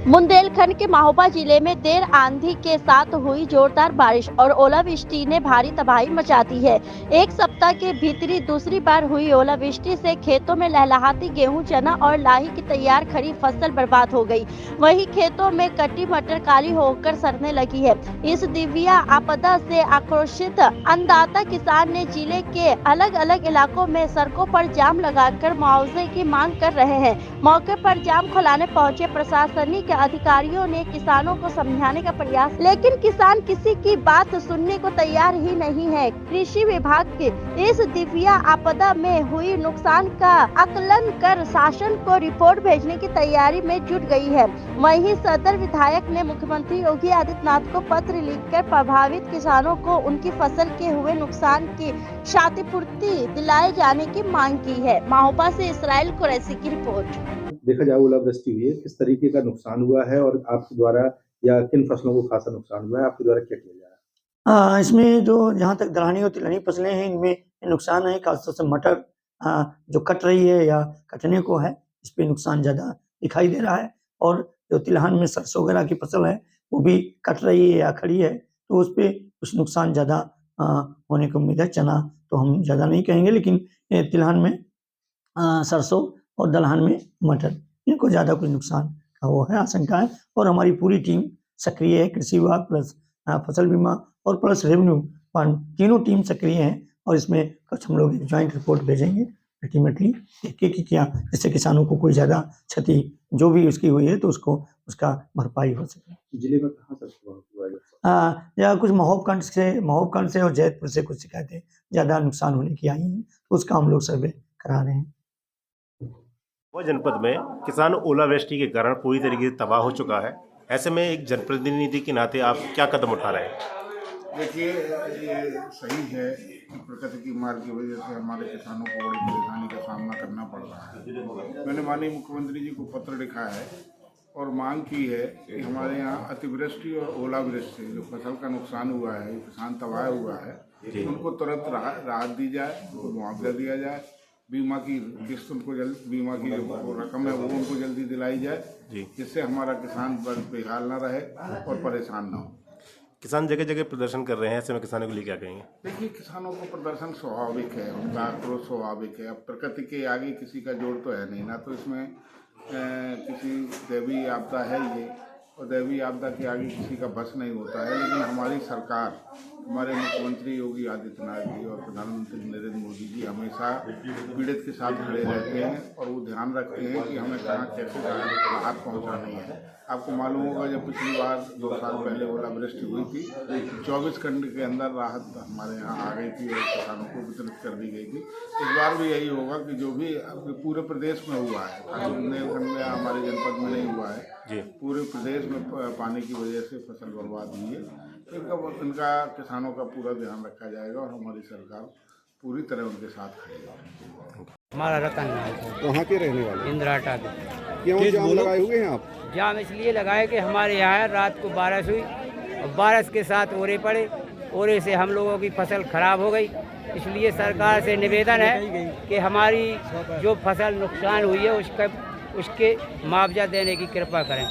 बुंदेलखंड के महोबा जिले में देर आंधी के साथ हुई जोरदार बारिश और ओलावृष्टि ने भारी तबाही मचा दी है। एक सप्ताह के भीतर दूसरी बार हुई ओलावृष्टि से खेतों में लहलहाती गेहूं, चना और लाही की तैयार खड़ी फसल बर्बाद हो गई। वहीं खेतों में कटी मटर काली होकर सड़ने लगी है। इस दिव्या आपदा से आक्रोशित अन्नदाता किसान ने जिले के अलग अलग इलाकों में सड़कों पर जाम लगाकर मुआवजे की मांग कर रहे हैं। मौके पर जाम खुलाने पहुंचे प्रशासनिक अधिकारियों ने किसानों को समझाने का प्रयास, लेकिन किसान किसी की बात सुनने को तैयार ही नहीं है। कृषि विभाग के इस दिव्या आपदा में हुई नुकसान का आकलन कर शासन को रिपोर्ट भेजने की तैयारी में जुट गई है। वहीं सदर विधायक ने मुख्यमंत्री योगी आदित्यनाथ को पत्र लिखकर प्रभावित किसानों को उनकी फसल के हुए नुकसान की क्षतिपूर्ति दिलाए जाने की मांग की है। महोबा से इसराइल कुरैशी की रिपोर्ट। देखा जाए ओलावृष्टि हुई है, किस तरीके का नुकसान हुआ है और आपके द्वारा या किन फसलों को खासा नुकसान हुआ है, आपके द्वारा क्या किया जा रहा है? इसमें जो जहाँ तक दलहनी और तिलहनी फसलें हैं, इनमें नुकसान है। खासतौर से मटर जो कट रही है या कटने को है, इस पे नुकसान ज़्यादा दिखाई दे रहा है। और जो तिलहन में सरसों वगैरह की फसल है, वो भी कट रही है या खड़ी है, तो उस पे कुछ नुकसान ज़्यादा होने की उम्मीद है। चना तो हम ज़्यादा नहीं कहेंगे, लेकिन तिलहन में सरसों और दलहन में मटर, इनको ज़्यादा कुछ नुकसान का वो है, आशंका है। और हमारी पूरी टीम सक्रिय है, कृषि विभाग प्लस फसल बीमा और प्लस रेवेन्यू फंड, तीनों टीम सक्रिय हैं। और इसमें कुछ हम लोग ज्वाइंट रिपोर्ट भेजेंगे अल्टीमेटली कि क्या, जिससे किसानों को कोई ज़्यादा क्षति जो भी उसकी हुई है तो उसका भरपाई हो सके। जिले में कहाँ तक हुआ है? या कुछ महोबकंड से और जैतपुर से कुछ शिकायतें ज़्यादा नुकसान होने की आई हैं, तो उसका हम लोग सर्वे करा रहे हैं। महोबा जनपद में किसान ओलावृष्टि के कारण पूरी तरीके से तबाह हो चुका है। ऐसे में एक जनप्रतिनिधि के नाते आप क्या कदम उठा रहे हैं? देखिए, ये सही है कि प्रकृति की मार की वजह से हमारे किसानों को बड़ी परेशानी का सामना करना पड़ रहा है। मैंने माननीय मुख्यमंत्री जी को पत्र लिखा है और मांग की है कि हमारे यहाँ अतिवृष्टि और ओलावृष्टि से जो फसल का नुकसान हुआ है, किसान तबाह हुआ है, उनको तुरंत राहत दी जाए, उनको मुआवजा दिया जाए, बीमा की किस्त उनको बीमा की जो रकम है वो उनको जल्दी दिलाई जाए, जिससे हमारा किसान बेहाल ना रहे और परेशान ना हो। किसान जगह जगह प्रदर्शन कर रहे हैं, ऐसे में किसानों के लिए क्या कहेंगे? देखिए, किसानों को प्रदर्शन स्वाभाविक है, उनका आक्रोश स्वाभाविक है। अब प्रकृति के आगे किसी का जोड़ तो है नहीं, ना तो इसमें किसी दैवीय आपदा है ये, और दैवीय आपदा के आगे किसी का बस नहीं होता है। लेकिन हमारी सरकार, हमारे मुख्यमंत्री योगी आदित्यनाथ जी और प्रधानमंत्री नरेंद्र मोदी जी हमेशा पीड़ित के साथ खड़े रहते हैं और वो ध्यान रखते हैं कि हमें कहाँ कैसे राहत पहुँचानी है। आपको मालूम होगा, जब पिछली बार 2 साल पहले ओलावृष्टि हुई थी, 24 घंटे के अंदर राहत हमारे यहाँ आ गई थी और किसानों को वितरित कर दी गई थी। इस बार भी यही होगा कि जो भी पूरे प्रदेश में हुआ है, बुंदेलखंड में हमारे जनपद में नहीं हुआ है, पूरे प्रदेश में पानी की वजह से फसल बर्बाद हुई है। इनका किसानों का पूरा ध्यान रखा जाएगा और हमारी सरकार पूरी तरह उनके साथ खड़ी है। हमारा रतन लाल कहाँ के रहने वाले? इंदिराटा के। क्यों जाम लगाए हुए हैं आप? जाम इसलिए लगाए कि हमारे यहाँ रात को बारिश हुई और बारिश के साथ ओले पड़े, ओले से हम लोगों की फसल खराब हो गई। इसलिए सरकार से निवेदन है कि हमारी जो फसल नुकसान हुई है उसके मुआवजा देने की कृपा करें,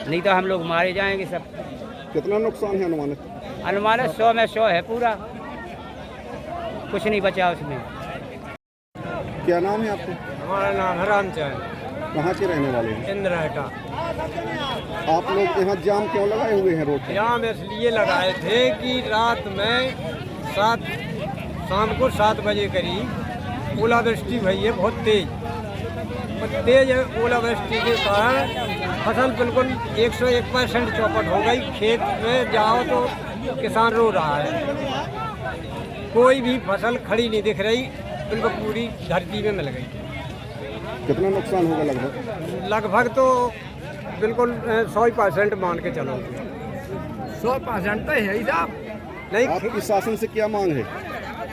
नहीं तो हम लोग मारे जाएंगे सब। कितना नुकसान है अनुमानित? अनुमानित 100 में 100 है, पूरा कुछ नहीं बचा उसमें। क्या नाम है आपका? हमारा नाम है रामचंद्र। कहाँ के रहने वाले हैं? इंदिराटा। आप लोग यहाँ जाम क्यों लगाए हुए हैं रोड पर? जाम इसलिए लगाए थे कि रात में शाम को 7 बजे करीब ओलावृष्टि हुई है, बहुत तेज ओलावृष्टि के कारण फसल बिल्कुल 101% चौपट हो गई। खेत में जाओ तो किसान रो रहा है, कोई भी फसल खड़ी नहीं दिख रही, बिल्कुल पूरी धरती में मिल गई। कितना नुकसान होगा लगभग? लगभग तो बिल्कुल 100% मान के चलो। 100% तो है ही साहब। नहीं, आपकी शासन से क्या मांग है?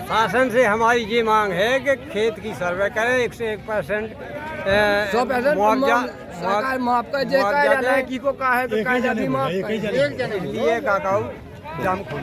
शासन से हमारी ये मांग है कि खेत की सर्वे करें, 101% 100% मुआवजा मुआवजा को कहा है, इसलिए काकाऊ जाम खोल